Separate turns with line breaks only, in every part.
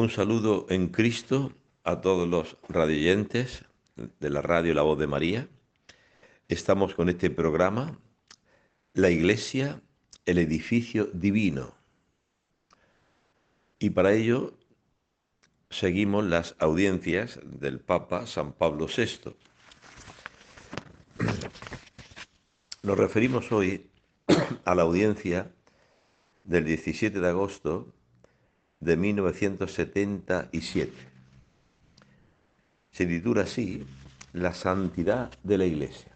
Un saludo en Cristo a todos los radioyentes de la radio La Voz de María. Estamos con este programa, La Iglesia, el edificio divino. Y para ello seguimos las audiencias del Papa San Pablo VI. Nos referimos hoy a la audiencia del 17 de agosto de 1977. Se titula así, La santidad de la Iglesia.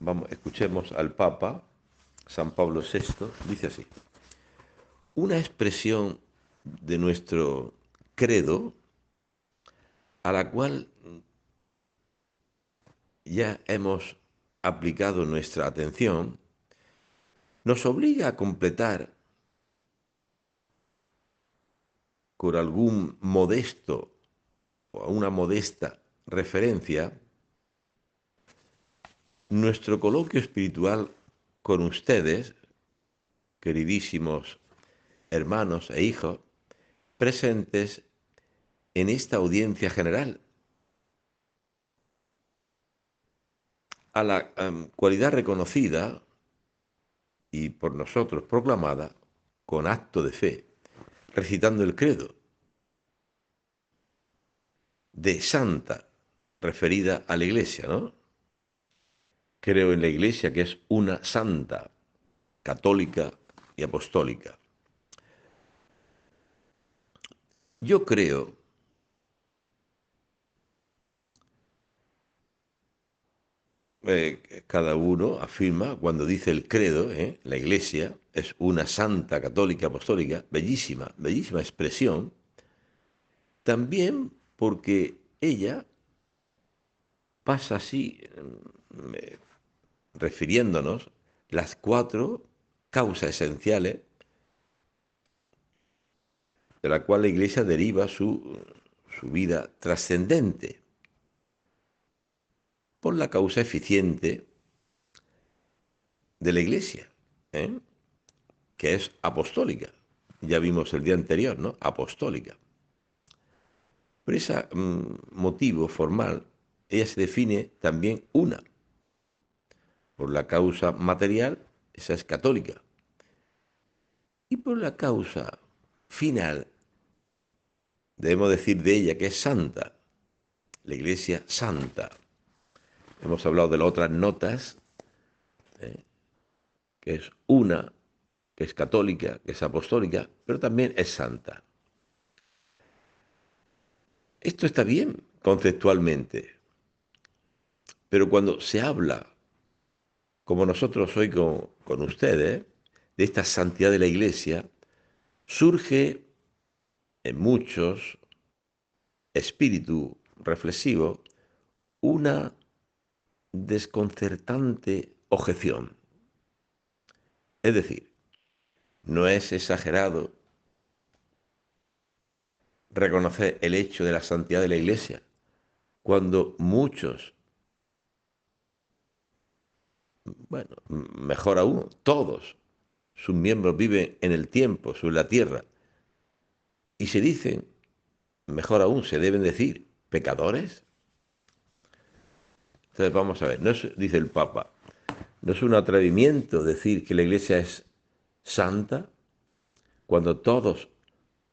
Vamos, escuchemos al Papa, San Pablo VI, dice así. Una expresión de nuestro credo a la cual ya hemos aplicado nuestra atención, nos obliga a completar con algún modesto o una modesta referencia nuestro coloquio espiritual con ustedes, queridísimos hermanos e hijos, presentes en esta audiencia general, a la cualidad reconocida y por nosotros proclamada con acto de fe, recitando el credo de santa, referida a la Iglesia, ¿no? Creo en la Iglesia que es una santa, católica y apostólica. Yo creo cada uno afirma cuando dice el credo, la Iglesia es una santa, católica, apostólica, bellísima, bellísima expresión, también porque ella pasa así, refiriéndonos las cuatro causas esenciales de la cual la Iglesia deriva su vida trascendente, por la causa eficiente de la Iglesia, ¿eh? Que es apostólica. Ya vimos el día anterior, ¿no? Apostólica. Por ese motivo formal, ella se define también una. Por la causa material, esa es católica. Y por la causa final, debemos decir de ella que es santa. La Iglesia santa. Hemos hablado de las otras notas, que es una, que es católica, que es apostólica, pero también es santa. Esto está bien conceptualmente, pero cuando se habla, como nosotros hoy con ustedes, de esta santidad de la Iglesia, surge en muchos espíritu reflexivo una desconcertante objeción. Es decir, no es exagerado reconocer el hecho de la santidad de la Iglesia cuando muchos, bueno, mejor aún, todos sus miembros viven en el tiempo, sobre la tierra, y se dicen, mejor aún, se deben decir, pecadores. Entonces vamos a ver, no es, dice el Papa, no es un atrevimiento decir que la Iglesia es santa cuando todos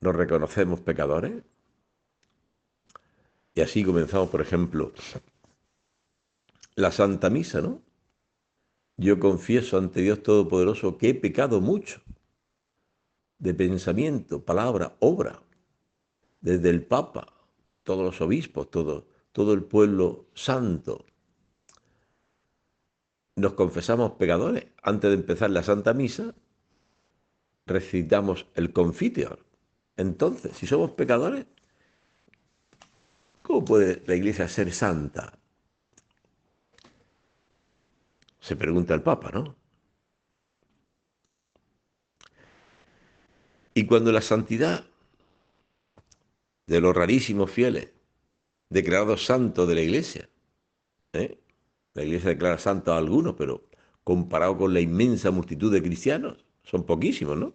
nos reconocemos pecadores. Y así comenzamos, por ejemplo, la Santa Misa, ¿no? Yo confieso ante Dios Todopoderoso que he pecado mucho, de pensamiento, palabra, obra, desde el Papa, todos los obispos, todo el pueblo santo. Nos confesamos pecadores. Antes de empezar la Santa Misa, recitamos el Confiteor. Entonces, si somos pecadores, ¿cómo puede la Iglesia ser santa? Se pregunta el Papa, ¿no? Y cuando la santidad de los rarísimos fieles, declarados santos de la Iglesia, ¿eh? La Iglesia declara santos a algunos, pero comparado con la inmensa multitud de cristianos, son poquísimos, ¿no?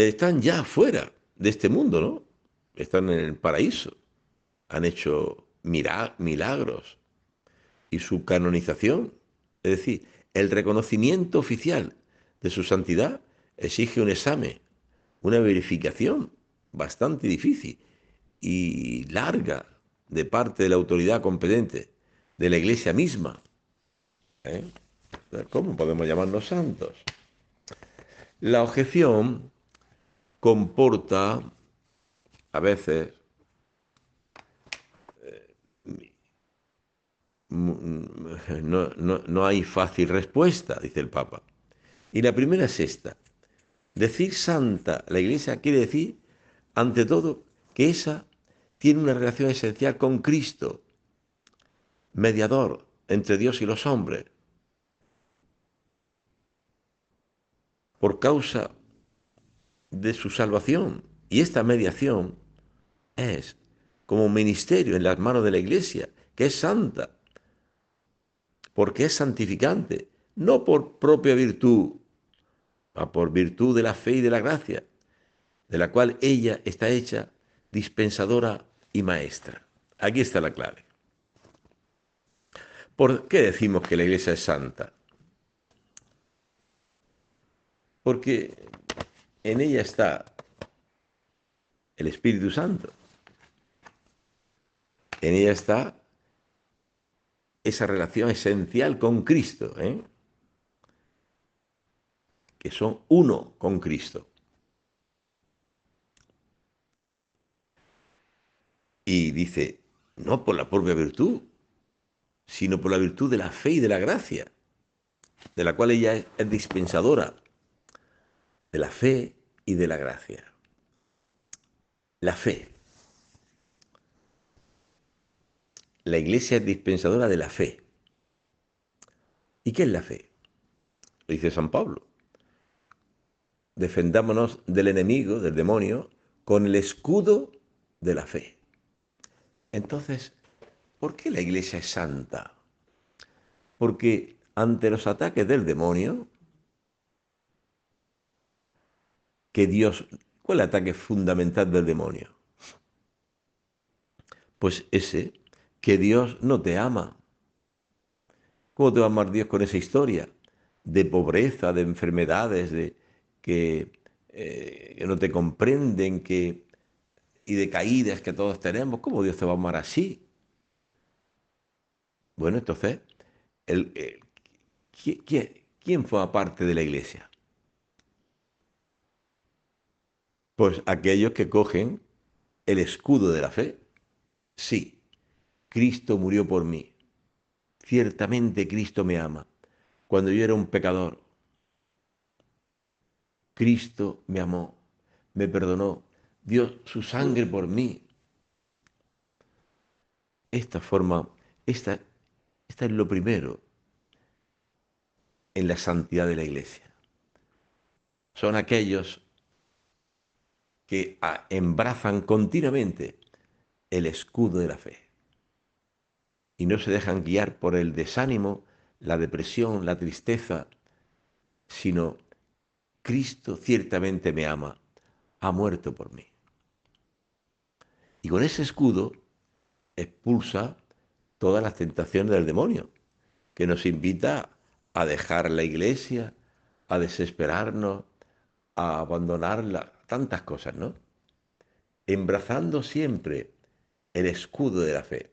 están ya fuera de este mundo, ¿no? Están en el paraíso, han hecho milagros y su canonización, es decir, el reconocimiento oficial de su santidad exige un examen, una verificación bastante difícil y larga de parte de la autoridad competente, de la Iglesia misma. ¿Eh? ¿Cómo podemos llamarnos santos? La objeción comporta a veces no hay fácil respuesta, dice el Papa. Y la primera es esta. Decir santa la Iglesia quiere decir, ante todo, que esa tiene una relación esencial con Cristo, mediador entre Dios y los hombres, por causa de su salvación. Y esta mediación es como ministerio en las manos de la Iglesia, que es santa, porque es santificante, no por propia virtud, sino por virtud de la fe y de la gracia, de la cual ella está hecha dispensadora y maestra. Aquí está la clave. ¿Por qué decimos que la Iglesia es santa? Porque en ella está el Espíritu Santo, en ella está esa relación esencial con Cristo, que son uno con Cristo. Y dice, no por la propia virtud, sino por la virtud de la fe y de la gracia, de la cual ella es dispensadora, de la fe y de la gracia. La fe. La Iglesia es dispensadora de la fe. ¿Y qué es la fe? Lo dice San Pablo. Defendámonos del enemigo, del demonio, con el escudo de la fe. Entonces, ¿por qué la Iglesia es santa? Porque ante los ataques del demonio, que Dios, ¿cuál es el ataque fundamental del demonio? Pues ese, que Dios no te ama. ¿Cómo te va a amar Dios con esa historia? De pobreza, de enfermedades, de que no te comprenden, y de caídas que todos tenemos. ¿Cómo Dios te va a amar así? Bueno, entonces, el, ¿quién forma parte de la iglesia? Pues aquellos que cogen el escudo de la fe. Sí, Cristo murió por mí. Ciertamente Cristo me ama. Cuando yo era un pecador, Cristo me amó, me perdonó, dio su sangre por mí. Esta forma, esta, esta es lo primero en la santidad de la iglesia. Son aquellos que embrazan continuamente el escudo de la fe y no se dejan guiar por el desánimo, la depresión, la tristeza, sino Cristo ciertamente me ama, ha muerto por mí. Y con ese escudo expulsa todas las tentaciones del demonio, que nos invita a dejar la iglesia, a desesperarnos, a abandonarla, tantas cosas, ¿no? Embrazando siempre el escudo de la fe.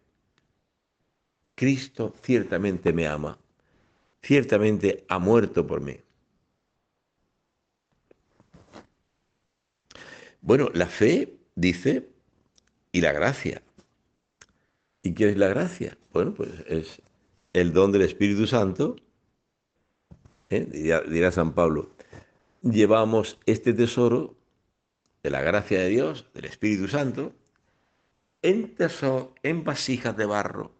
Cristo ciertamente me ama, ciertamente ha muerto por mí. Bueno, la fe, dice, y la gracia. ¿Y qué es la gracia? Bueno, pues es el don del Espíritu Santo, dirá San Pablo. Llevamos este tesoro de la gracia de Dios, del Espíritu Santo, en vasijas de barro.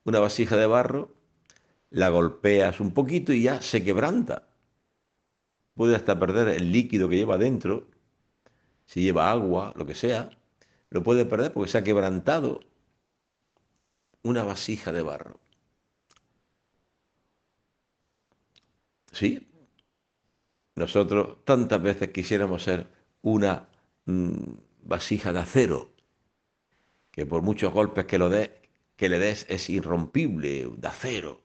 Una vasija de barro, la golpeas un poquito y ya se quebranta. Puede hasta perder el líquido que lleva dentro, si lleva agua, lo que sea, lo puede perder porque se ha quebrantado una vasija de barro. ¿Sí? Nosotros tantas veces quisiéramos ser una vasija de acero, que por muchos golpes que le des es irrompible, de acero.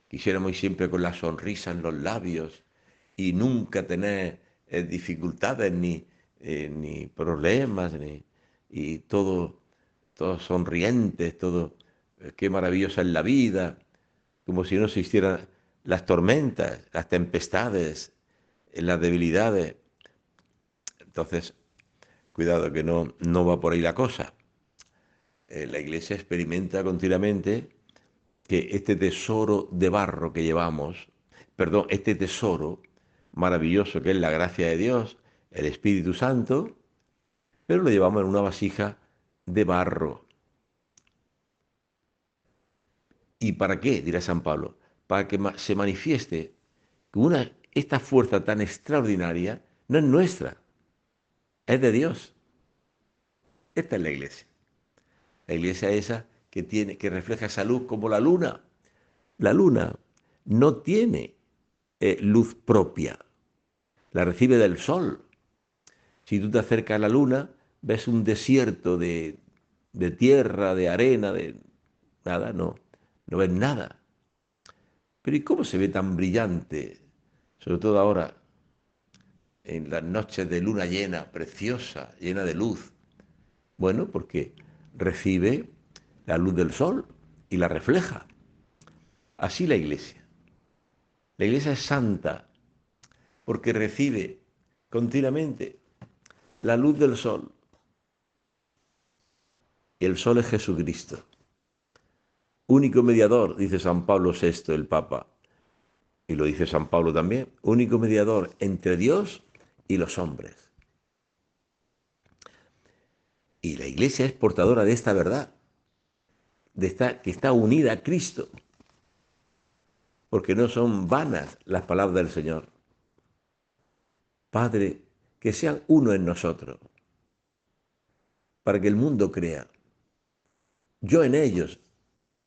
Quisiéramos ir siempre con la sonrisa en los labios y nunca tener dificultades ni problemas, y todo sonrientes, todo, qué maravillosa es la vida, como si no existieran las tormentas, las tempestades, las debilidades. Entonces, cuidado que no va por ahí la cosa. La Iglesia experimenta continuamente que este tesoro de barro que llevamos, perdón, este tesoro maravilloso que es la gracia de Dios, el Espíritu Santo, pero lo llevamos en una vasija de barro. ¿Y para qué? Dirá San Pablo. Para que se manifieste que esta fuerza tan extraordinaria no es nuestra, es de Dios. Esta es la Iglesia. La Iglesia esa que refleja esa luz como la luna. La luna no tiene luz propia, la recibe del sol. Si tú te acercas a la luna, ves un desierto de tierra, de arena, de nada, no ves nada. Pero ¿y cómo se ve tan brillante? Sobre todo ahora, en las noches de luna llena, preciosa, llena de luz. Bueno, porque recibe la luz del sol y la refleja. Así la Iglesia. La Iglesia es santa porque recibe continuamente la luz del sol. Y el sol es Jesucristo. Único mediador, dice San Pablo VI, el Papa, y lo dice San Pablo también, único mediador entre Dios y los hombres. Y la Iglesia es portadora de esta verdad, que está unida a Cristo, porque no son vanas las palabras del Señor. Padre, que sean uno en nosotros, para que el mundo crea. Yo en ellos,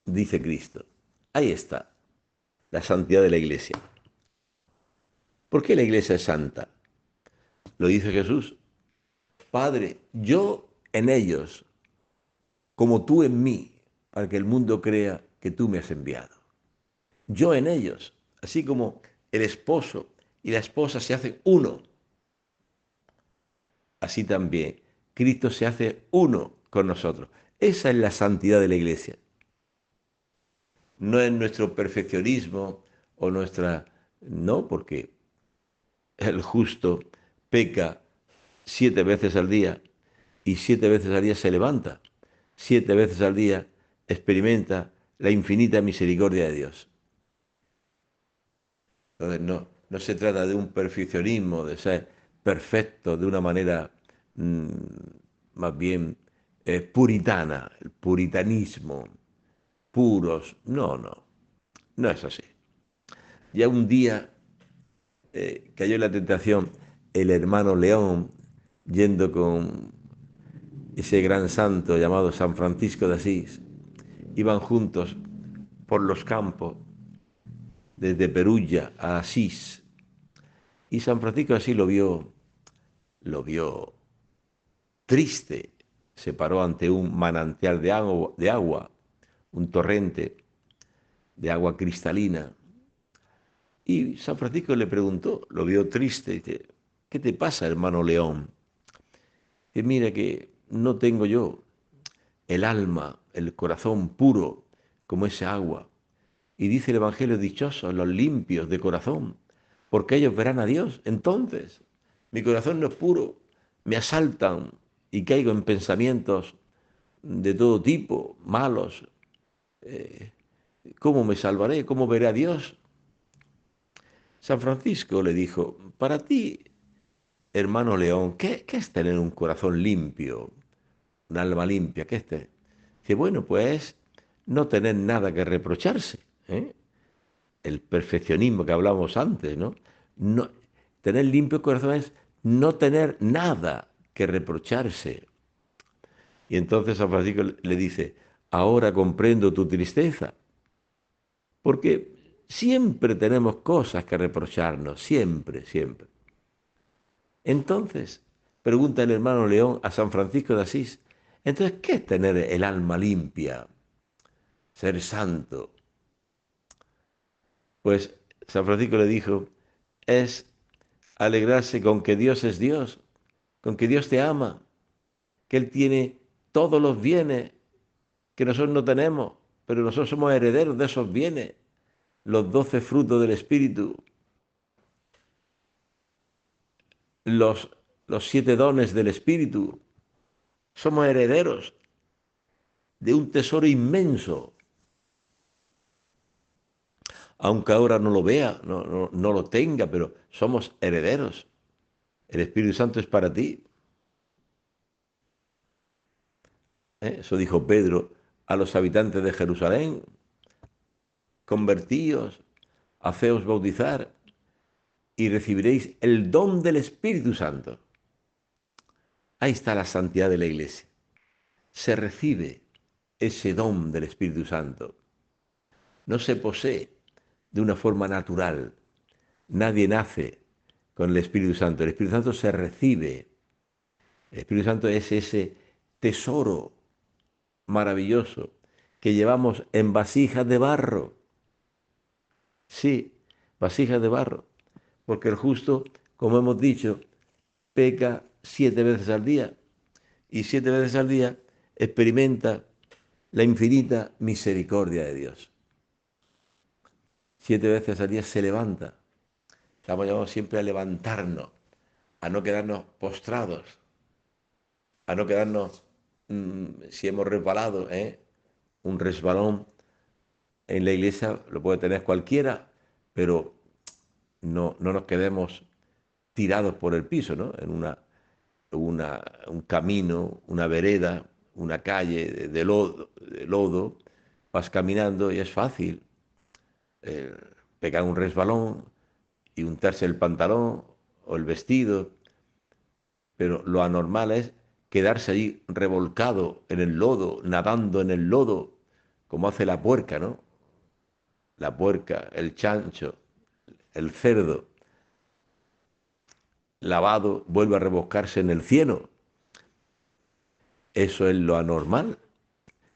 dice Cristo. Ahí está la santidad de la Iglesia. ¿Por qué la Iglesia es santa? Lo dice Jesús. Padre, yo en ellos, como tú en mí, para que el mundo crea que tú me has enviado. Yo en ellos, así como el esposo y la esposa se hacen uno, así también Cristo se hace uno con nosotros. Esa es la santidad de la Iglesia. No es nuestro perfeccionismo o nuestra... No, porque el justo peca 7 veces al día y 7 veces al día se levanta. 7 veces al día experimenta la infinita misericordia de Dios. Entonces, no se trata de un perfeccionismo, de ser perfecto de una manera mm, más bien puritana, el puritanismo, puros. No es así. Ya un día cayó en la tentación el hermano León yendo con ese gran santo llamado San Francisco de Asís. Iban juntos por los campos desde Perugia a Asís. Y San Francisco así lo vio triste. Se paró ante un manantial de agua, un torrente de agua cristalina. Y San Francisco le preguntó, lo vio triste, dice, ¿qué te pasa, hermano León? Que mira que no tengo yo el alma, el corazón puro como ese agua. Y dice el Evangelio, dichosos los limpios de corazón, porque ellos verán a Dios. Entonces, mi corazón no es puro, me asaltan y caigo en pensamientos de todo tipo, malos. Eh, ¿Cómo me salvaré? ¿Cómo veré a Dios? San Francisco le dijo, para ti, hermano León, ¿qué es tener un corazón limpio, un alma limpia? ¿Qué es tener? Dice, bueno, pues no tener nada que reprocharse, ¿eh? El perfeccionismo que hablamos antes, ¿no? No, tener limpio el corazón es no tener nada que reprocharse. Y entonces San Francisco le dice, ahora comprendo tu tristeza, porque siempre tenemos cosas que reprocharnos, siempre, siempre. Entonces, pregunta el hermano León a San Francisco de Asís, entonces, ¿qué es tener el alma limpia? Ser santo. Pues San Francisco le dijo, es alegrarse con que Dios es Dios, con que Dios te ama, que Él tiene todos los bienes que nosotros no tenemos, pero nosotros somos herederos de esos bienes, los 12 frutos del Espíritu, los, los 7 dones del Espíritu. Somos herederos de un tesoro inmenso, aunque ahora no lo vea, no lo tenga, pero somos herederos. El Espíritu Santo es para ti. Eso dijo Pedro a los habitantes de Jerusalén. Convertíos, haceos bautizar y recibiréis el don del Espíritu Santo. Ahí está la santidad de la Iglesia. Se recibe ese don del Espíritu Santo. No se posee de una forma natural. Nadie nace con el Espíritu Santo. El Espíritu Santo se recibe. El Espíritu Santo es ese tesoro maravilloso que llevamos en vasijas de barro. Sí, vasijas de barro. Porque el justo, como hemos dicho, peca 7 veces al día y 7 veces al día experimenta la infinita misericordia de Dios. 7 veces al día se levanta. Estamos llamados siempre a levantarnos, a no quedarnos postrados, a no quedarnos, si hemos resbalado, un resbalón en la iglesia lo puede tener cualquiera, pero no nos quedemos tirados por el piso, ¿no? En un camino, una vereda, una calle de lodo, vas caminando y es fácil eh, pegar un resbalón y untarse el pantalón o el vestido, pero lo anormal es quedarse ahí revolcado en el lodo, nadando en el lodo, como hace la puerca, ¿no? La puerca, el chancho, el cerdo, lavado, vuelve a revolcarse en el cieno. Eso es lo anormal.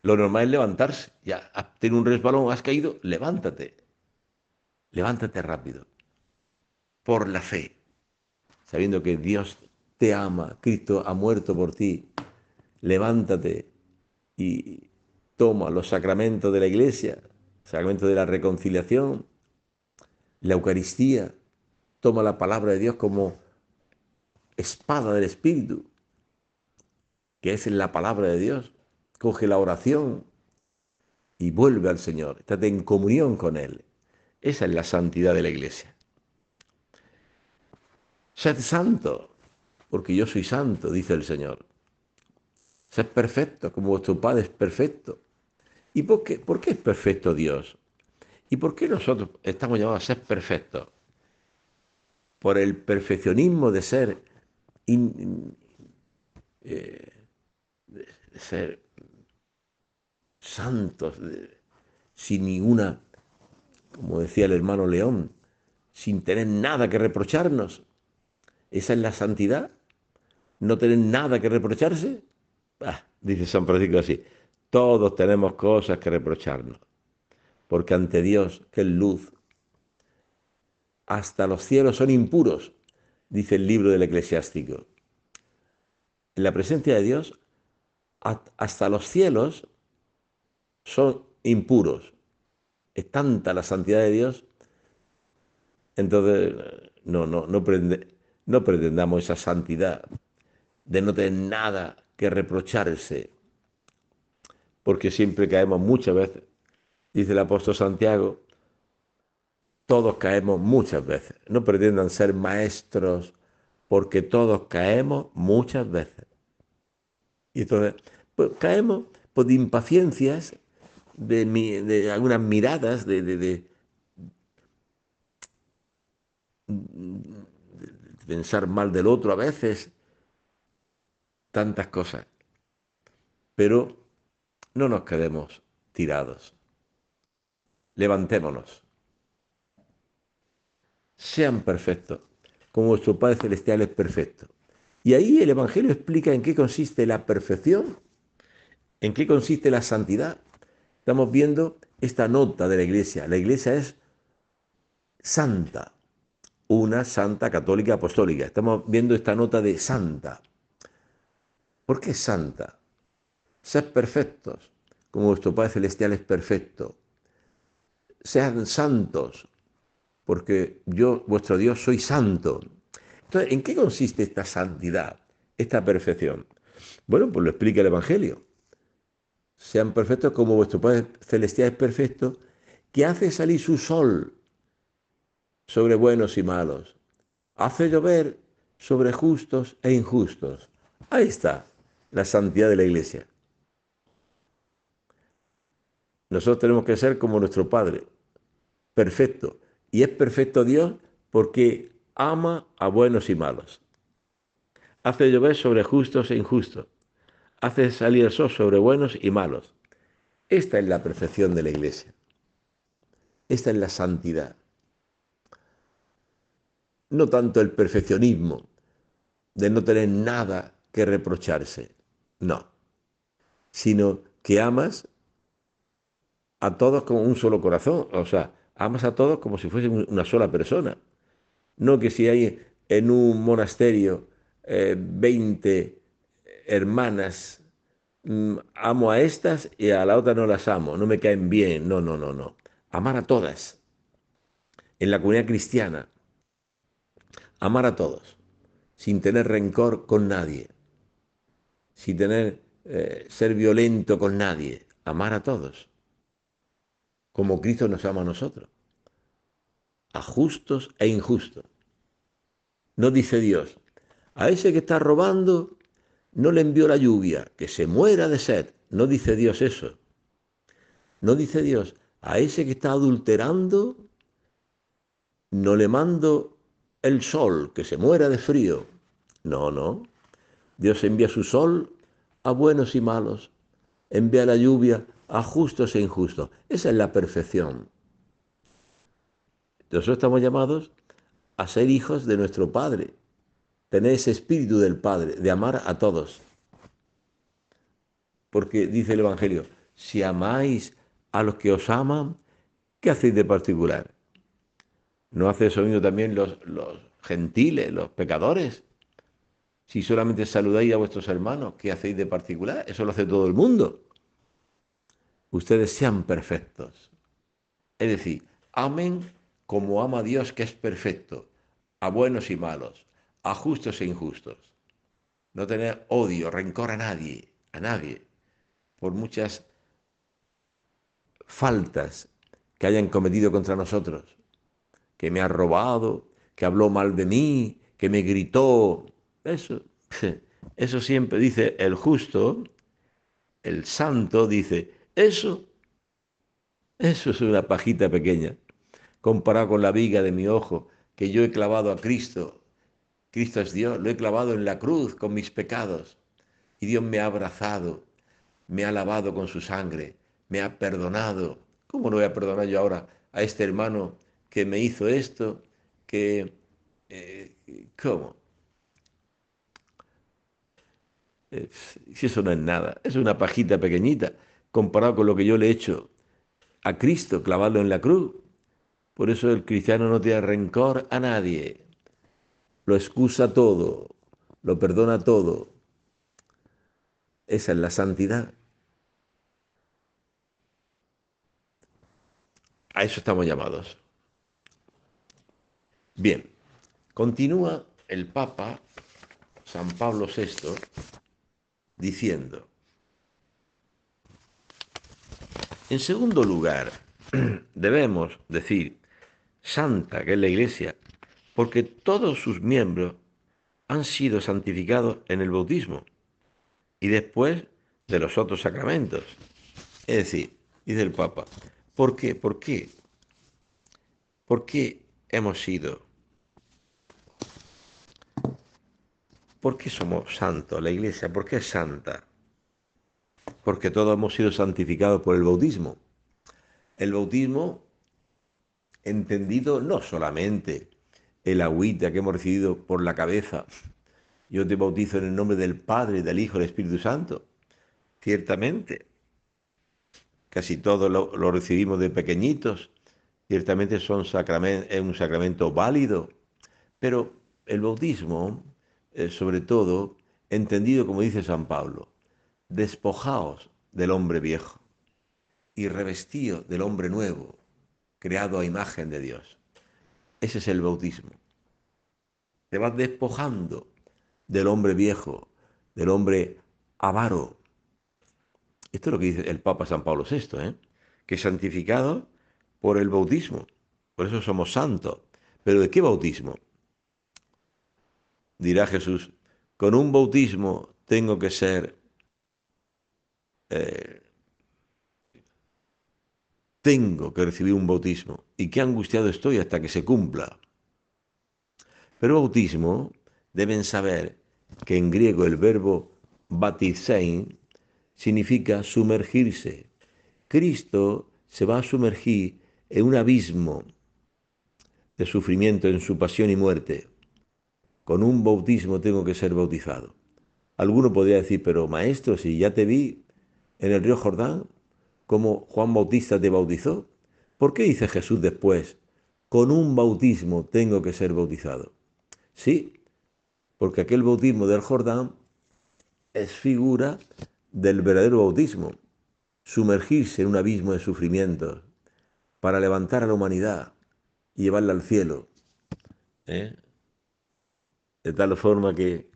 Lo normal es levantarse. Ya has tenido un resbalón, has caído, levántate. Levántate rápido. Por la fe. Sabiendo que Dios te ama, Cristo ha muerto por ti. Levántate y toma los sacramentos de la iglesia, sacramento de la reconciliación, la Eucaristía. Toma la palabra de Dios como espada del Espíritu, que es la palabra de Dios. Coge la oración y vuelve al Señor. Estate en comunión con Él. Esa es la santidad de la iglesia. Sed santo, porque yo soy santo, dice el Señor. Sed perfecto, como vuestro Padre es perfecto. ¿Y por qué es perfecto Dios? ¿Y por qué nosotros estamos llamados a ser perfectos? Por el perfeccionismo de ser, in- eh, de ser santos, sin ninguna, como decía el hermano León, sin tener nada que reprocharnos. Esa es la santidad, no tener nada que reprocharse. Dice San Francisco así, todos tenemos cosas que reprocharnos, porque ante Dios, que es luz, hasta los cielos son impuros, dice el libro del Eclesiástico. En la presencia de Dios, hasta los cielos son impuros. Es tanta la santidad de Dios, entonces no pretendamos esa santidad de no tener nada que reprocharse, porque siempre caemos muchas veces. Dice el apóstol Santiago, todos caemos muchas veces. No pretendan ser maestros, porque todos caemos muchas veces. Y entonces, pues, caemos por impaciencias, de algunas miradas, de pensar mal del otro a veces, tantas cosas. Pero no nos quedemos tirados. Levantémonos. Sean perfectos, como vuestro Padre Celestial es perfecto. Y ahí el Evangelio explica en qué consiste la perfección, en qué consiste la santidad. Estamos viendo esta nota de la Iglesia. La Iglesia es santa, una santa católica apostólica. Estamos viendo esta nota de santa. ¿Por qué santa? Sed perfectos, como vuestro Padre Celestial es perfecto. Sean santos, porque yo, vuestro Dios, soy santo. Entonces, ¿en qué consiste esta santidad, esta perfección? Bueno, pues lo explica el Evangelio. Sean perfectos como vuestro Padre Celestial es perfecto, que hace salir su sol sobre buenos y malos, hace llover sobre justos e injustos. Ahí está la santidad de la Iglesia. Nosotros tenemos que ser como nuestro Padre, perfecto. Y es perfecto Dios porque ama a buenos y malos. Hace llover sobre justos e injustos. Hace salir el sol sobre buenos y malos. Esta es la perfección de la Iglesia. Esta es la santidad. No tanto el perfeccionismo de no tener nada que reprocharse. No. Sino que amas a todos como un solo corazón. O sea, amas a todos como si fuesen una sola persona. No que si hay en un monasterio 20 hermanas, amo a estas y a la otra no las amo, no me caen bien. No, no, no, no. Amar a todas. En la comunidad cristiana, amar a todos, sin tener rencor con nadie, sin tener, ser violento con nadie. Amar a todos, como Cristo nos ama a nosotros, a justos e injustos. No dice Dios, a ese que está robando, no le envió la lluvia, que se muera de sed. No dice Dios eso. No dice Dios, a ese que está adulterando, no le mando el sol, que se muera de frío. No, no. Dios envía su sol a buenos y malos. Envía la lluvia a justos e injustos. Esa es la perfección. Nosotros estamos llamados a ser hijos de nuestro Padre. Tener ese espíritu del Padre, de amar a todos. Porque dice el Evangelio, si amáis a los que os aman, ¿qué hacéis de particular? ¿No hace eso mismo también los gentiles, los pecadores? Si solamente saludáis a vuestros hermanos, ¿qué hacéis de particular? Eso lo hace todo el mundo. Ustedes sean perfectos. Es decir, amen como ama Dios que es perfecto, a buenos y malos, a justos e injustos. No tener odio, rencor a nadie, por muchas faltas que hayan cometido contra nosotros, que me ha robado, que habló mal de mí, que me gritó. Eso, eso siempre dice el justo, el santo, dice, eso es una pajita pequeña, comparado con la viga de mi ojo, que yo he clavado a Cristo. Cristo es Dios, lo he clavado en la cruz con mis pecados. Y Dios me ha abrazado, me ha lavado con su sangre, me ha perdonado. ¿Cómo no voy a perdonar yo ahora a este hermano que me hizo esto? Que, eh, ¿Cómo? Eh, si eso no es nada, es una pajita pequeñita comparado con lo que yo le he hecho a Cristo, clavarlo en la cruz. Por eso el cristiano no tiene rencor a nadie, lo excusa todo, lo perdona todo. Esa es la santidad. A eso estamos llamados. Bien, continúa el Papa San Pablo VI diciendo, en segundo lugar, debemos decir santa, que es la Iglesia, porque todos sus miembros han sido santificados en el bautismo y después de los otros sacramentos. Es decir, dice el Papa, ¿por qué? ¿Por qué? ¿Por qué hemos sido? ¿Por qué somos santos? La Iglesia, ¿por qué es santa? Porque todos hemos sido santificados por el bautismo. El bautismo entendido no solamente el agüita que hemos recibido por la cabeza. Yo te bautizo en el nombre del Padre, del Hijo y del Espíritu Santo. Ciertamente, casi todos lo recibimos de pequeñitos. Ciertamente es un sacramento válido. Pero el bautismo, sobre todo, entendido como dice San Pablo, despojaos del hombre viejo y revestíos del hombre nuevo, creado a imagen de Dios. Ese es el bautismo. Te vas despojando del hombre viejo, del hombre avaro. Esto es lo que dice el Papa San Pablo VI, que es santificado por el bautismo. Por eso somos santos. ¿Pero de qué bautismo? Dirá Jesús, con un bautismo tengo que ser, eh, tengo que recibir un bautismo. Y qué angustiado estoy hasta que se cumpla. Pero bautismo deben saber que en griego el verbo baptizein significa sumergirse. Cristo se va a sumergir en un abismo de sufrimiento en su pasión y muerte. Con un bautismo tengo que ser bautizado. Alguno podría decir, pero maestro, si ya te vi en el río Jordán, como Juan Bautista te bautizó, ¿por qué dice Jesús después, con un bautismo tengo que ser bautizado? Sí, porque aquel bautismo del Jordán es figura del verdadero bautismo, sumergirse en un abismo de sufrimientos para levantar a la humanidad y llevarla al cielo. ¿eh? De tal forma que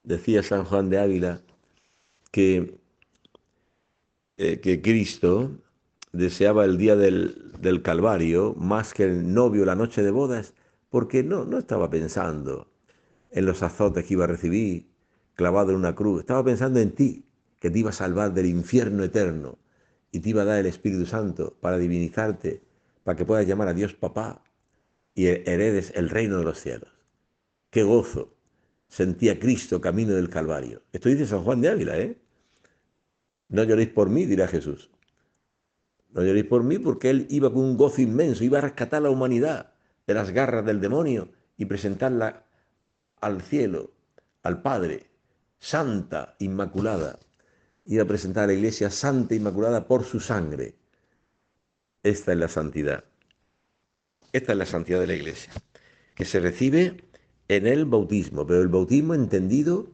decía San Juan de Ávila que, que Cristo deseaba el día del Calvario más que el novio la noche de bodas, porque no estaba pensando en los azotes que iba a recibir, clavado en una cruz. Estaba pensando en ti, que te iba a salvar del infierno eterno y te iba a dar el Espíritu Santo para divinizarte, para que puedas llamar a Dios papá y heredes el reino de los cielos. ¡Qué gozo! Sentía Cristo camino del Calvario. Esto dice San Juan de Ávila, ¿eh? No lloréis por mí, dirá Jesús. No lloréis por mí porque él iba con un gozo inmenso, iba a rescatar a la humanidad de las garras del demonio y presentarla al cielo, al Padre, santa, inmaculada. Iba a presentar a la Iglesia santa, inmaculada por su sangre. Esta es la santidad. Esta es la santidad de la Iglesia, que se recibe en el bautismo, pero el bautismo entendido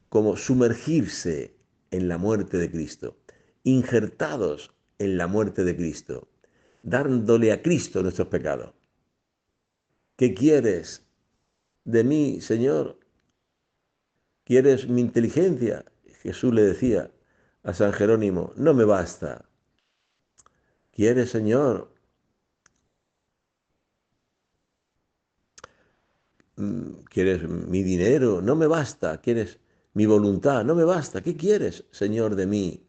como sumergirse en la muerte de Cristo, injertados en la muerte de Cristo, dándole a Cristo nuestros pecados. ¿Qué quieres de mí, Señor? ¿Quieres mi inteligencia? Jesús le decía a San Jerónimo, no me basta. ¿Quieres, Señor, quieres mi dinero? No me basta. ¿Quieres mi voluntad? No me basta. ¿Qué quieres, Señor, de mí?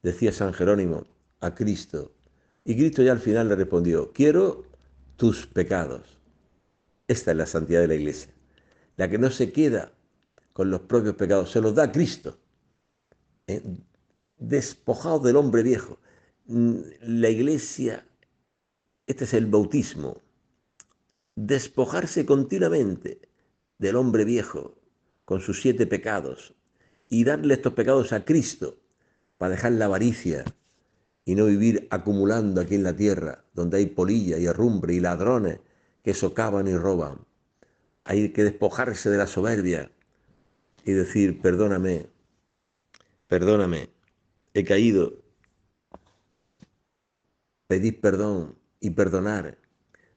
Decía San Jerónimo a Cristo. Y Cristo ya al final le respondió, quiero tus pecados. Esta es la santidad de la Iglesia, la que no se queda con los propios pecados, se los da a Cristo, ¿eh? Despojado del hombre viejo. La Iglesia, este es el bautismo, despojarse continuamente del hombre viejo con sus 7 pecados y darle estos pecados a Cristo para dejar la avaricia y no vivir acumulando aquí en la tierra donde hay polilla y herrumbre y ladrones que socavan y roban. Hay que despojarse de la soberbia y decir, perdóname, perdóname, he caído, pedir perdón y perdonar,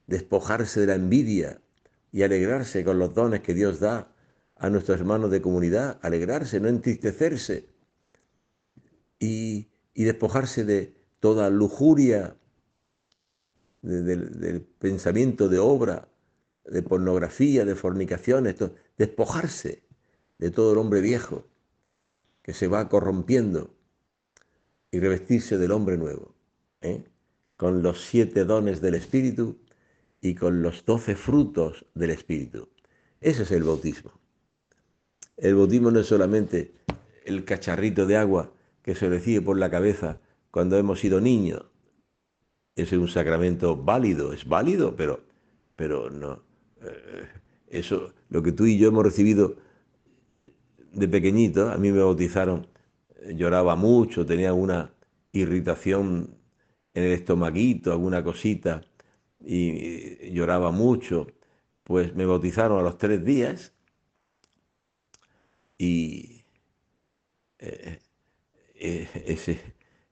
despojarse de la envidia y alegrarse con los dones que Dios da a nuestros hermanos de comunidad, alegrarse, no entristecerse y despojarse de toda lujuria, del pensamiento de obra, de pornografía, de fornicación, despojarse de todo el hombre viejo que se va corrompiendo y revestirse del hombre nuevo, ¿eh? Con los 7 dones del Espíritu y con los 12 frutos del Espíritu. Ese es el bautismo. El bautismo no es solamente el cacharrito de agua que se recibe por la cabeza cuando hemos sido niños. Es un sacramento válido, es válido, pero no. Eso, lo que tú y yo hemos recibido de pequeñito, a mí me bautizaron, lloraba mucho, tenía una irritación en el estomaguito, alguna cosita, y lloraba mucho. Pues me bautizaron a los 3 días y eh,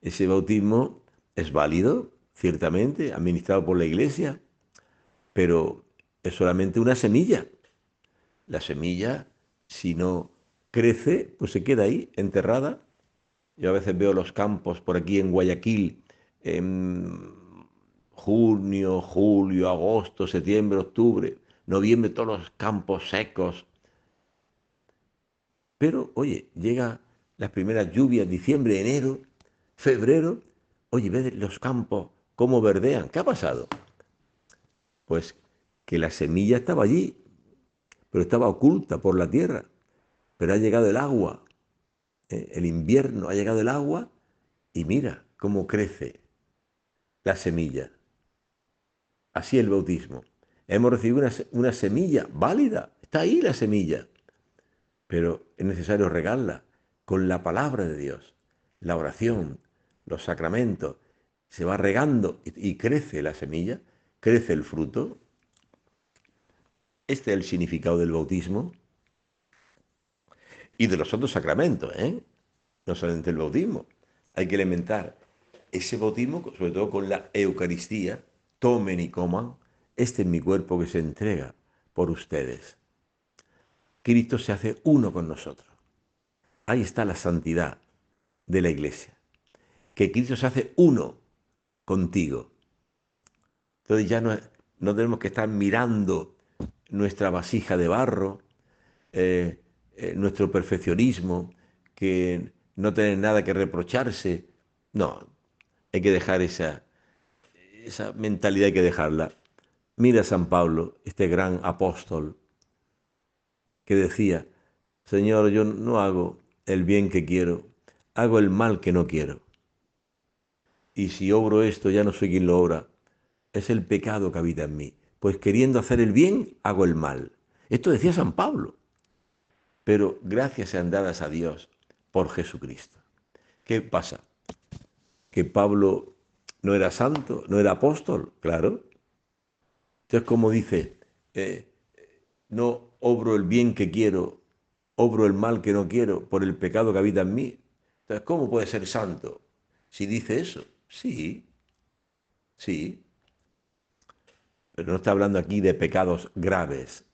ese bautismo es válido, ciertamente, administrado por la iglesia, pero es solamente una semilla. La semilla, si no crece, pues se queda ahí, enterrada. Yo a veces veo los campos por aquí en Guayaquil, en junio, julio, agosto, septiembre, octubre, noviembre, todos los campos secos. Pero, oye, llega las primeras lluvias, diciembre, enero, febrero. Oye, ves los campos cómo verdean. ¿Qué ha pasado? Pues que la semilla estaba allí, pero estaba oculta por la tierra. Pero ha llegado el agua, el invierno, ha llegado el agua y mira cómo crece la semilla. Así el bautismo. Hemos recibido una semilla válida. Está ahí la semilla. Pero es necesario regarla con la palabra de Dios, la oración, los sacramentos. Se va regando y crece la semilla, crece el fruto. Este es el significado del bautismo y de los otros sacramentos, ¿eh? No solamente el bautismo. Hay que elementar ese bautismo, sobre todo con la Eucaristía. Tomen y coman. Este es mi cuerpo que se entrega por ustedes. Cristo se hace uno con nosotros. Ahí está la santidad de la Iglesia. Que Cristo se hace uno contigo. Entonces ya no tenemos que estar mirando nuestra vasija de barro, eh, nuestro perfeccionismo, que no tener nada que reprocharse. No, hay que dejar esa mentalidad, hay que dejarla. Mira a San Pablo, este gran apóstol, que decía, Señor, yo no hago el bien que quiero, hago el mal que no quiero. Y si obro esto, ya no soy quien lo obra, es el pecado que habita en mí. Pues queriendo hacer el bien, hago el mal. Esto decía San Pablo. Pero gracias sean dadas a Dios por Jesucristo. ¿Qué pasa? ¿Que Pablo no era santo, no era apóstol? Claro. Entonces, como dice, eh, no obro el bien que quiero, obro el mal que no quiero por el pecado que habita en mí. Entonces, ¿cómo puede ser santo si dice eso? Sí, sí, pero no está hablando aquí de pecados graves,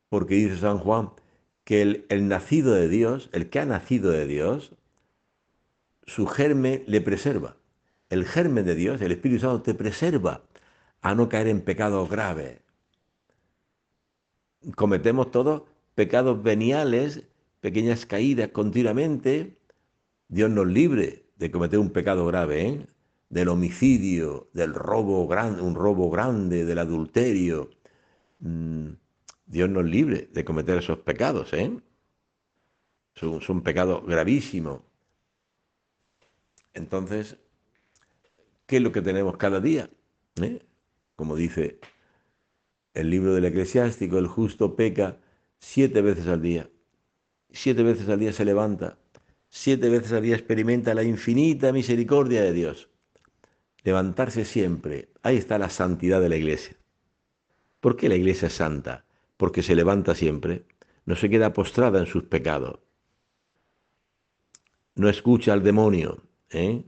porque dice San Juan que el nacido de Dios, el que ha nacido de Dios, su germen le preserva. El germen de Dios, el Espíritu Santo, te preserva a no caer en pecados graves. Cometemos todos pecados veniales, pequeñas caídas continuamente. Dios nos libre de cometer un pecado grave, ¿eh? Del homicidio, del robo grande, un robo grande, del adulterio. Mm, Dios nos libre de cometer esos pecados, ¿eh? Son pecados gravísimos. Entonces, ¿qué es lo que tenemos cada día? ¿Eh? Como dice el libro del Eclesiástico, el justo peca 7 veces al día. 7 veces al día se levanta. 7 veces al día experimenta la infinita misericordia de Dios. Levantarse siempre. Ahí está la santidad de la iglesia. ¿Por qué la iglesia es santa? Porque se levanta siempre. No se queda postrada en sus pecados. No escucha al demonio. ¿Eh?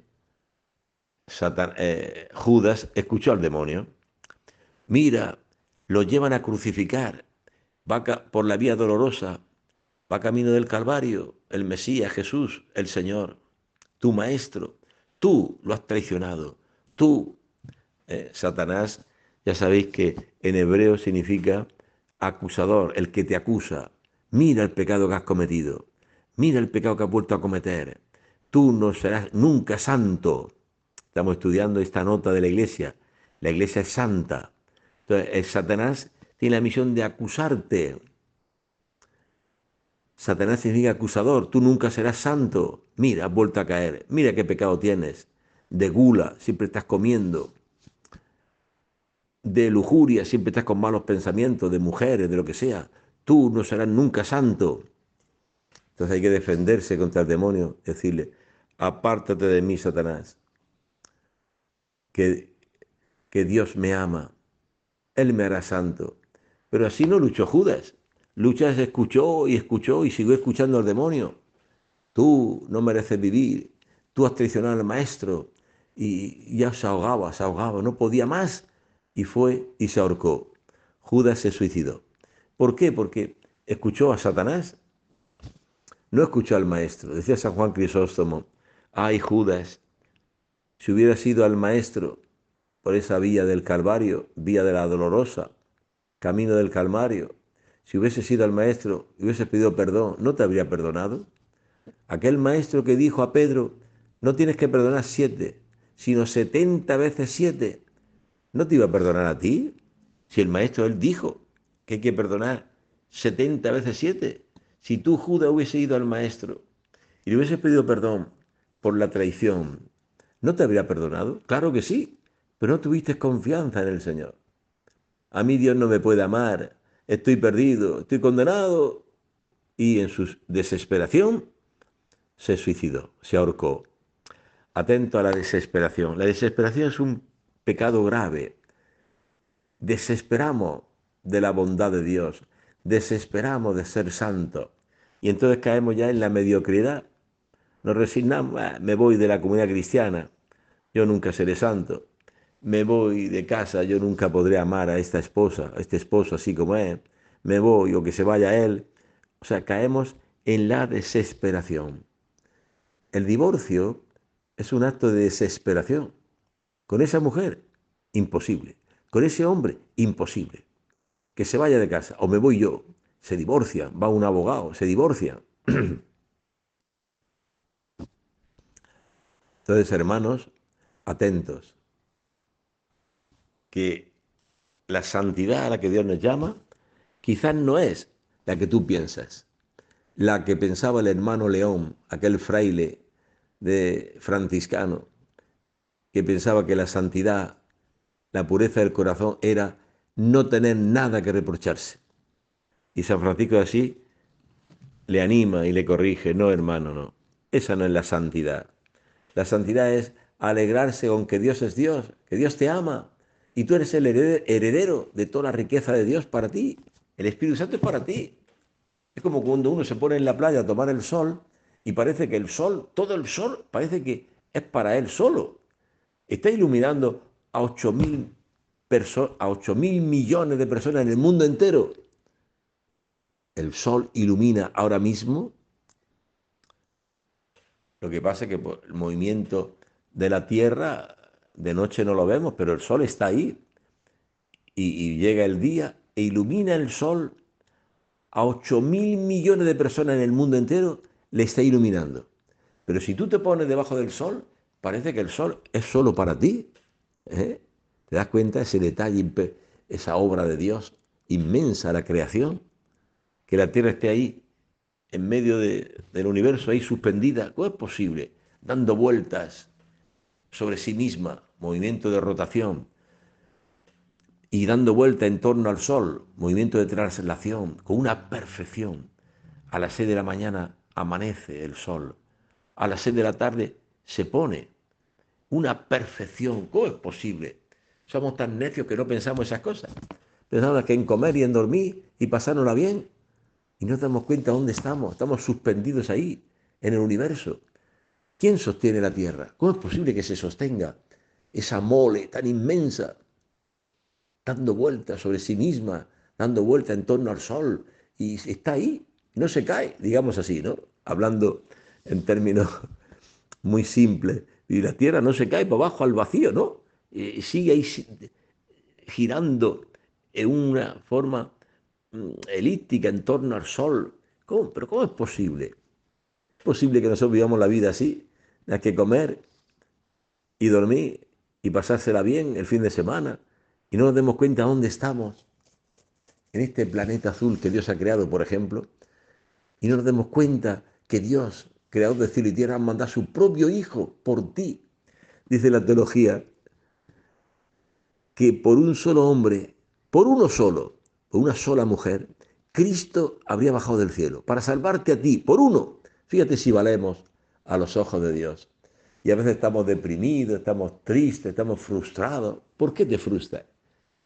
Judas escuchó al demonio. Mira, lo llevan a crucificar. Va por la vía dolorosa. Va camino del Calvario. El Mesías, Jesús, el Señor. Tu maestro. Tú lo has traicionado. Tú, Satanás, ya sabéis que en hebreo significa acusador, el que te acusa. Mira el pecado que has cometido. Mira el pecado que has vuelto a cometer. Tú no serás nunca santo. Estamos estudiando esta nota de la iglesia. La iglesia es santa. Entonces, el Satanás tiene la misión de acusarte. Satanás significa acusador. Tú nunca serás santo. Mira, has vuelto a caer. Mira qué pecado tienes. De gula, siempre estás comiendo. de lujuria, siempre estás con malos pensamientos, de mujeres, de lo que sea, tú no serás nunca santo. Entonces hay que defenderse contra el demonio, decirle, apártate de mí, Satanás, que, que Dios me ama, Él me hará santo. Pero así no luchó Judas. Judas escuchó y siguió escuchando al demonio. Tú no mereces vivir, tú has traicionado al maestro. Y ya se ahogaba, no podía más. Y fue y se ahorcó. Judas se suicidó. ¿Por qué? Porque escuchó a Satanás, no escuchó al maestro. Decía San Juan Crisóstomo, ay Judas, si hubieras ido al maestro por esa vía del Calvario, vía de la dolorosa, camino del Calvario, si hubieses ido al maestro y hubieses pedido perdón, ¿no te habría perdonado? Aquel maestro que dijo a Pedro, no tienes que perdonar 7, sino 70 veces 7, ¿no te iba a perdonar a ti? Si el maestro él dijo que hay que perdonar 70 veces 7, si tú, Judas, hubiese ido al maestro y le hubieses pedido perdón por la traición, ¿no te habría perdonado? Claro que sí, pero no tuviste confianza en el Señor. A mí Dios no me puede amar, estoy perdido, estoy condenado. Y en su desesperación se suicidó, se ahorcó. Atento a la desesperación. La desesperación es un pecado grave. Desesperamos de la bondad de Dios, desesperamos de ser santos. Y entonces caemos ya en la mediocridad. Nos resignamos, me voy de la comunidad cristiana, yo nunca seré santo. Me voy de casa, yo nunca podré amar a esta esposa, a este esposo así como es. Me voy o que se vaya él. O sea, caemos en la desesperación. El divorcio es un acto de desesperación. Con esa mujer, imposible. Con ese hombre, imposible. Que se vaya de casa o me voy yo. Se divorcia, va un abogado, se divorcia. Entonces, hermanos, atentos, que la santidad a la que Dios nos llama quizás no es la que tú piensas, la que pensaba el hermano León, aquel fraile de franciscano, que pensaba que la santidad, la pureza del corazón era no tener nada que reprocharse. Y San Francisco de Asís le anima y le corrige, no hermano, no. Esa no es la santidad. La santidad es alegrarse con que Dios es Dios, que Dios te ama y tú eres el heredero de toda la riqueza de Dios para ti. El Espíritu Santo es para ti. Es como cuando uno se pone en la playa a tomar el sol y parece que el sol, todo el sol, parece que es para él solo. Está iluminando a 8.000 millones de personas en el mundo entero. El sol ilumina ahora mismo. Lo que pasa es que por el movimiento de la Tierra, de noche no lo vemos, pero el sol está ahí. Y llega el día e ilumina el sol a 8.000 millones de personas en el mundo entero, le está iluminando. Pero si tú te pones debajo del sol, parece que el sol es solo para ti. ¿Eh? ¿Te das cuenta ese detalle, esa obra de Dios inmensa, la creación? Que la Tierra esté ahí, en medio del universo, ahí suspendida. ¿Cómo es posible? Dando vueltas sobre sí misma, movimiento de rotación, y dando vuelta en torno al Sol, movimiento de traslación, con una perfección. A las 6 de la mañana amanece el Sol, a las 6 de la tarde se pone. Una perfección. ¿Cómo es posible? Somos tan necios que no pensamos esas cosas. Pensamos que en comer y en dormir y pasárnosla bien. Y no nos damos cuenta dónde estamos. Estamos suspendidos ahí, en el universo. ¿Quién sostiene la Tierra? ¿Cómo es posible que se sostenga esa mole tan inmensa, dando vueltas sobre sí misma, dando vueltas en torno al Sol? Y está ahí, no se cae, digamos así, ¿no? Hablando en términos muy simples. Y la Tierra no se cae para abajo al vacío, ¿no? Sigue ahí girando en una forma elíptica en torno al Sol. ¿Cómo? ¿Pero cómo es posible? ¿Es posible que nosotros vivamos la vida así? Hay que comer y dormir y pasársela bien el fin de semana y no nos demos cuenta dónde estamos en este planeta azul que Dios ha creado, por ejemplo, y no nos demos cuenta que Dios, creador de cielo y tierra, ha mandado a su propio Hijo por ti. Dice la teología que por un solo hombre, por uno solo, por una sola mujer, Cristo habría bajado del cielo para salvarte a ti, por uno. Fíjate si valemos a los ojos de Dios. Y a veces estamos deprimidos, estamos tristes, estamos frustrados. ¿Por qué te frustras?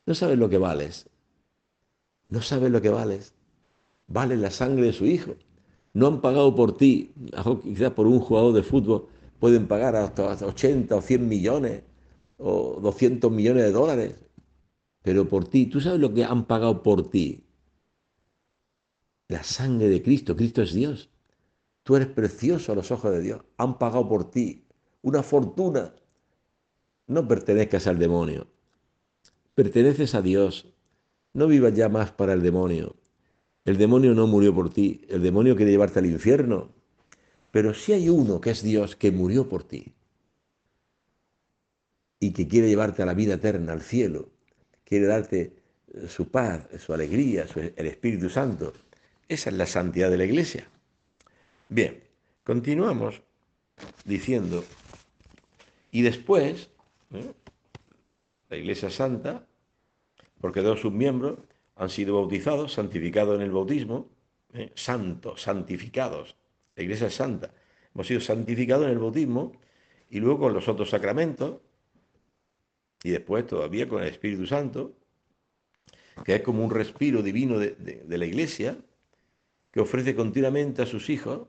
No sabes lo que vales. No sabes lo que vales. Vale la sangre de su hijo. No han pagado por ti. Quizás por un jugador de fútbol pueden pagar hasta 80 o 100 millones o 200 millones de dólares. Pero por ti, ¿tú sabes lo que han pagado por ti? La sangre de Cristo. Cristo es Dios. Tú eres precioso a los ojos de Dios. Han pagado por ti una fortuna. No pertenezcas al demonio. Perteneces a Dios. No vivas ya más para el demonio. El demonio no murió por ti. El demonio quiere llevarte al infierno. Pero sí hay uno que es Dios que murió por ti y que quiere llevarte a la vida eterna, al cielo. Quiere darte su paz, su alegría, el Espíritu Santo. Esa es la santidad de la Iglesia. Bien, continuamos diciendo, y después, ¿eh? La Iglesia Santa, porque todos sus miembros han sido bautizados, santificados en el bautismo, santos, santificados. La Iglesia es santa. Hemos sido santificados en el bautismo y luego con los otros sacramentos y después todavía con el Espíritu Santo, que es como un respiro divino de la Iglesia, que ofrece continuamente a sus hijos,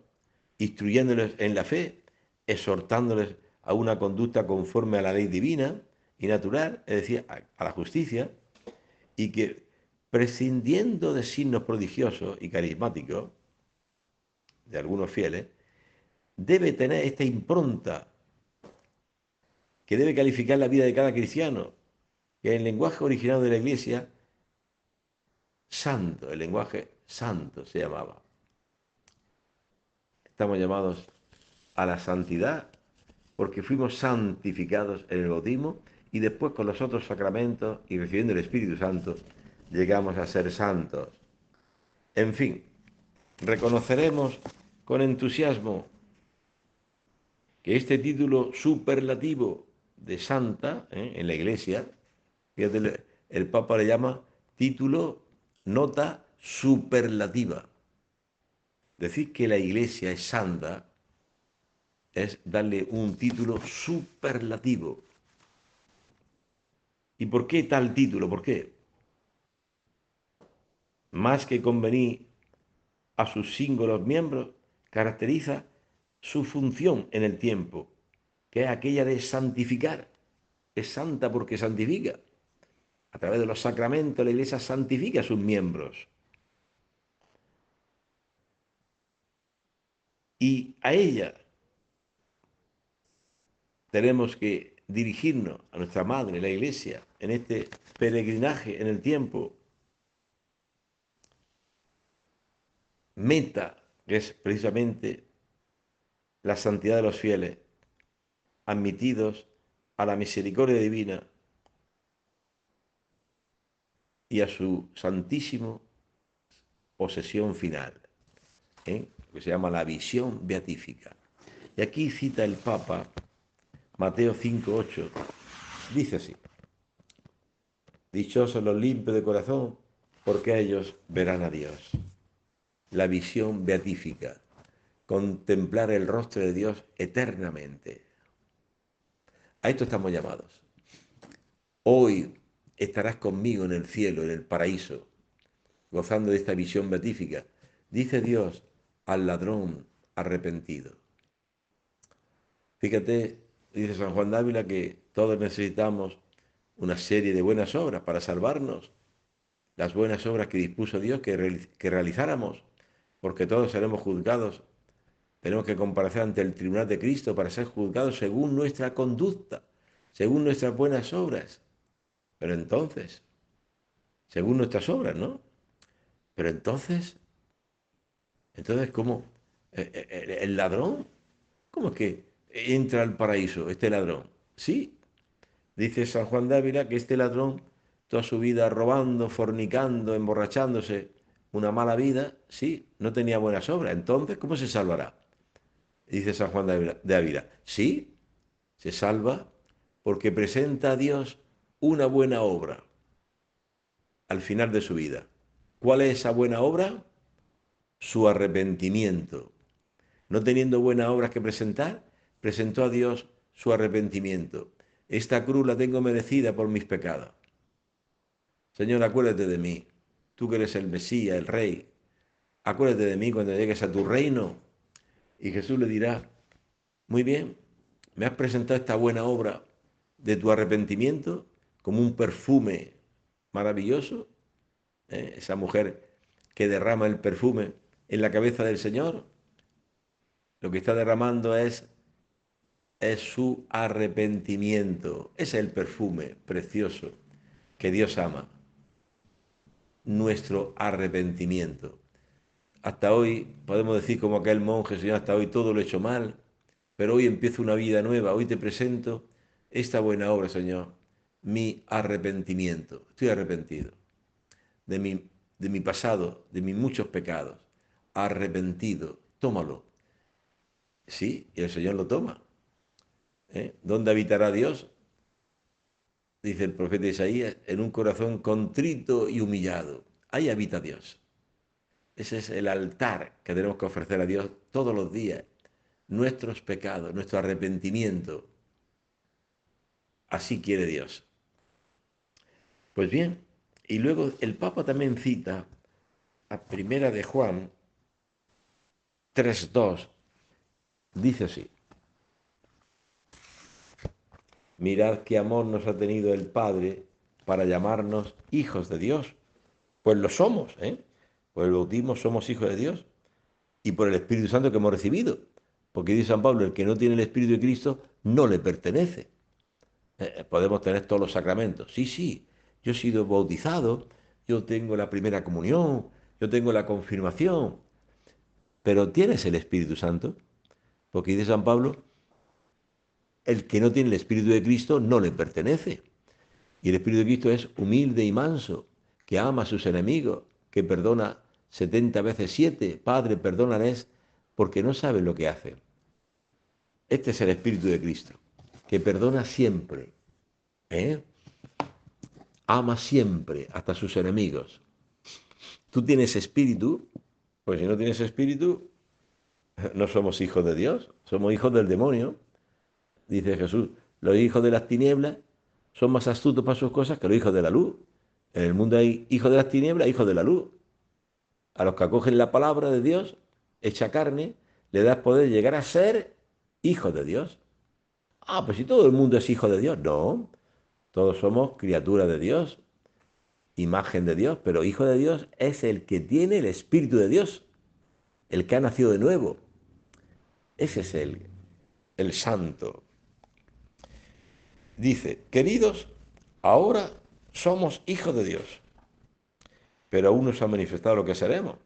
instruyéndoles en la fe, exhortándoles a una conducta conforme a la ley divina y natural, es decir, a la justicia, y que prescindiendo de signos prodigiosos y carismáticos de algunos fieles, debe tener esta impronta que debe calificar la vida de cada cristiano, que en el lenguaje original de la Iglesia, santo, el lenguaje santo se llamaba. Estamos llamados a la santidad porque fuimos santificados en el bautismo y después con los otros sacramentos y recibiendo el Espíritu Santo llegamos a ser santos. En fin, reconoceremos con entusiasmo que este título superlativo de santa en la Iglesia, fíjate, el Papa le llama título nota superlativa. Decir que la Iglesia es santa es darle un título superlativo. ¿Y por qué tal título? ¿Por qué? Más que convenir a sus símbolos miembros, caracteriza su función en el tiempo, que es aquella de santificar. Es santa porque santifica. A través de los sacramentos la Iglesia santifica a sus miembros. Y a ella tenemos que dirigirnos, a nuestra Madre, la Iglesia, en este peregrinaje en el tiempo. Meta, que es precisamente la santidad de los fieles, admitidos a la misericordia divina y a su santísimo posesión final, que se llama la visión beatífica. Y aquí cita el Papa Mateo 5:8, dice así: dichosos los limpios de corazón, porque ellos verán a Dios. La visión beatífica, contemplar el rostro de Dios eternamente. A esto estamos llamados. Hoy estarás conmigo en el cielo, en el paraíso, gozando de esta visión beatífica, dice Dios al ladrón arrepentido. Fíjate, dice San Juan de Ávila, que todos necesitamos una serie de buenas obras para salvarnos, las buenas obras que dispuso Dios que realizáramos, porque todos seremos juzgados. Tenemos que comparecer ante el tribunal de Cristo para ser juzgados según nuestra conducta, según nuestras buenas obras. Pero entonces, según nuestras obras, ¿no? Pero entonces, ¿cómo? ¿El ladrón? ¿Cómo es que entra al paraíso este ladrón? Sí, dice San Juan de Ávila que este ladrón, toda su vida robando, fornicando, emborrachándose, una mala vida, sí, no tenía buenas obras. Entonces, ¿cómo se salvará? Dice San Juan de Ávila, sí, se salva porque presenta a Dios una buena obra al final de su vida. ¿Cuál es esa buena obra? Su arrepentimiento. No teniendo buenas obras que presentar, presentó a Dios su arrepentimiento. Esta cruz la tengo merecida por mis pecados. Señor, acuérdate de mí. Tú que eres el Mesías, el Rey. Acuérdate de mí cuando llegues a tu reino. Y Jesús le dirá, muy bien, me has presentado esta buena obra de tu arrepentimiento como un perfume maravilloso. Esa mujer que derrama el perfume en la cabeza del Señor, lo que está derramando es su arrepentimiento. Ese es el perfume precioso que Dios ama, nuestro arrepentimiento. Hasta hoy podemos decir como aquel monje, Señor, hasta hoy todo lo he hecho mal, pero hoy empiezo una vida nueva, hoy te presento esta buena obra, Señor, mi arrepentimiento. Estoy arrepentido de mi pasado, de mis muchos pecados. Arrepentido, tómalo. Sí, y el Señor lo toma. ¿Dónde habitará Dios? Dice el profeta Isaías, en un corazón contrito y humillado. Ahí habita Dios. Ese es el altar que tenemos que ofrecer a Dios todos los días. Nuestros pecados, nuestro arrepentimiento. Así quiere Dios. Pues bien, y luego el Papa también cita a Primera de Juan 3:2. Dice así, mirad qué amor nos ha tenido el Padre para llamarnos hijos de Dios. Pues lo somos, ¿eh? Por el bautismo somos hijos de Dios y por el Espíritu Santo que hemos recibido. Porque dice San Pablo, el que no tiene el Espíritu de Cristo no le pertenece. Podemos tener todos los sacramentos. Sí, sí, yo he sido bautizado, yo tengo la primera comunión, yo tengo la confirmación, pero ¿tienes el Espíritu Santo? Porque dice San Pablo, el que no tiene el Espíritu de Cristo no le pertenece. Y el Espíritu de Cristo es humilde y manso, que ama a sus enemigos, que perdona 70 veces 7. Padre, perdónales porque no saben lo que hacen. Este es el Espíritu de Cristo, que perdona siempre, ¿eh? Ama siempre hasta sus enemigos. Tú tienes espíritu, pues si no tienes espíritu, no somos hijos de Dios, somos hijos del demonio. Dice Jesús, los hijos de las tinieblas son más astutos para sus cosas que los hijos de la luz. En el mundo hay hijos de las tinieblas, hijos de la luz. A los que acogen la palabra de Dios, hecha carne, le das poder llegar a ser hijos de Dios. Ah, pues si todo el mundo es hijo de Dios. No, todos somos criaturas de Dios, imagen de Dios, pero hijo de Dios es el que tiene el Espíritu de Dios, el que ha nacido de nuevo. Ese es el santo. Dice, queridos, ahora somos hijos de Dios, pero aún no se ha manifestado lo que seremos.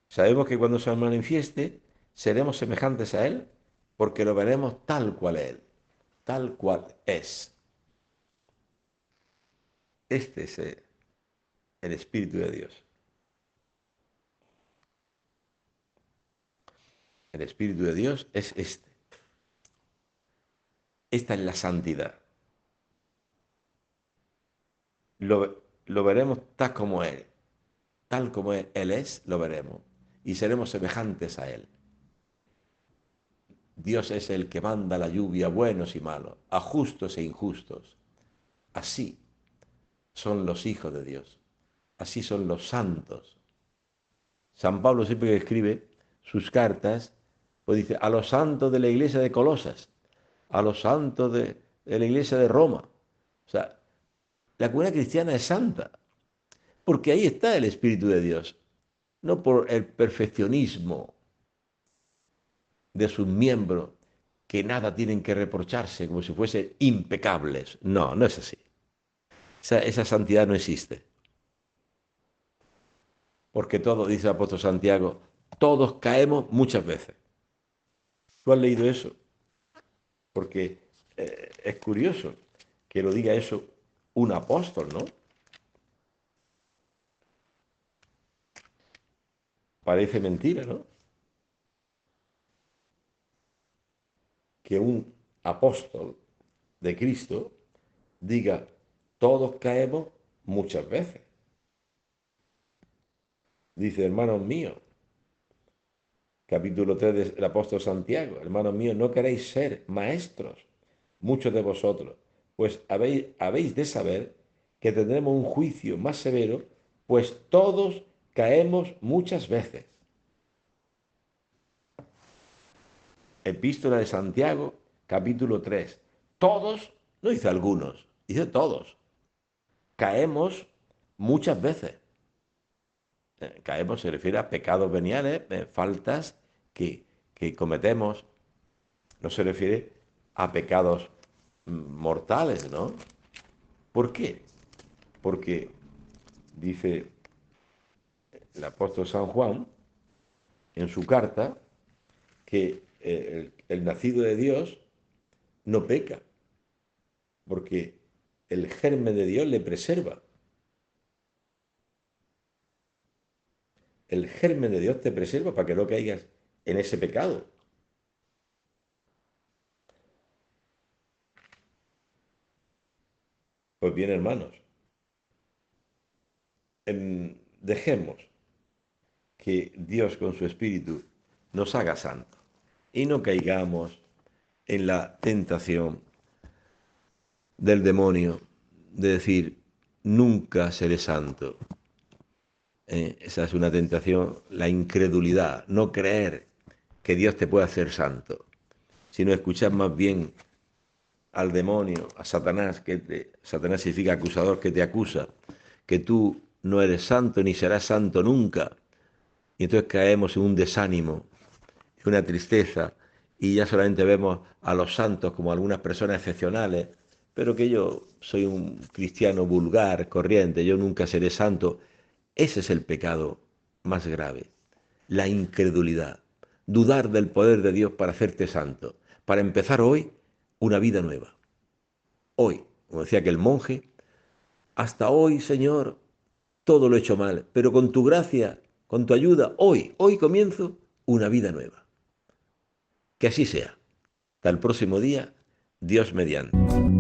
Sabemos que cuando se manifieste, seremos semejantes a Él, porque lo veremos tal cual Él, tal cual es. Este es el Espíritu de Dios. El Espíritu de Dios es este. Esta es la santidad. Lo veremos tal como Él es, lo veremos. Y seremos semejantes a Él. Dios es el que manda la lluvia a buenos y malos, a justos e injustos. Así son los hijos de Dios. Así son los santos. San Pablo siempre que escribe sus cartas, pues dice, a los santos de la iglesia de Colosas, a los santos de la iglesia de Roma. O sea, la comunidad cristiana es santa, porque ahí está el Espíritu de Dios, no por el perfeccionismo de sus miembros, que nada tienen que reprocharse, como si fuesen impecables. No, no es así. Esa santidad no existe. Porque todos, dice el apóstol Santiago, todos caemos muchas veces. ¿Tú has leído eso? Porque es curioso que lo diga eso un apóstol, ¿no? Parece mentira, ¿no? Que un apóstol de Cristo diga Todos caemos muchas veces. Dice, hermanos míos, capítulo 3 del apóstol Santiago, hermanos míos, no queréis ser maestros, muchos de vosotros, pues habéis de saber que tendremos un juicio más severo, pues todos caemos muchas veces. Epístola de Santiago, capítulo 3. Todos, no dice algunos, dice todos. Caemos muchas veces. Caemos se refiere a pecados veniales, faltas que, que cometemos. No se refiere a pecados mortales, ¿no? ¿Por qué? Porque dice el apóstol San Juan en su carta que el nacido de Dios no peca, porque el germen de Dios le preserva. El germen de Dios te preserva para que no caigas en ese pecado. Pues bien, hermanos, dejemos que Dios con su Espíritu nos haga santos y no caigamos en la tentación del demonio de decir, nunca seré santo. Esa es una tentación, la incredulidad, no creer que Dios te puede hacer santo, sino escuchar más bien al demonio, a Satanás, Satanás significa acusador, que te acusa, que tú no eres santo ni serás santo nunca. Y entonces caemos en un desánimo, en una tristeza, y ya solamente vemos a los santos como algunas personas excepcionales, pero que yo soy un cristiano vulgar, corriente, yo nunca seré santo. Ese es el pecado más grave, la incredulidad, dudar del poder de Dios para hacerte santo, para empezar hoy una vida nueva. Hoy, como decía aquel monje, hasta hoy, Señor, todo lo he hecho mal, pero con tu gracia, con tu ayuda, hoy comienzo una vida nueva. Que así sea. Hasta el próximo día, Dios mediante.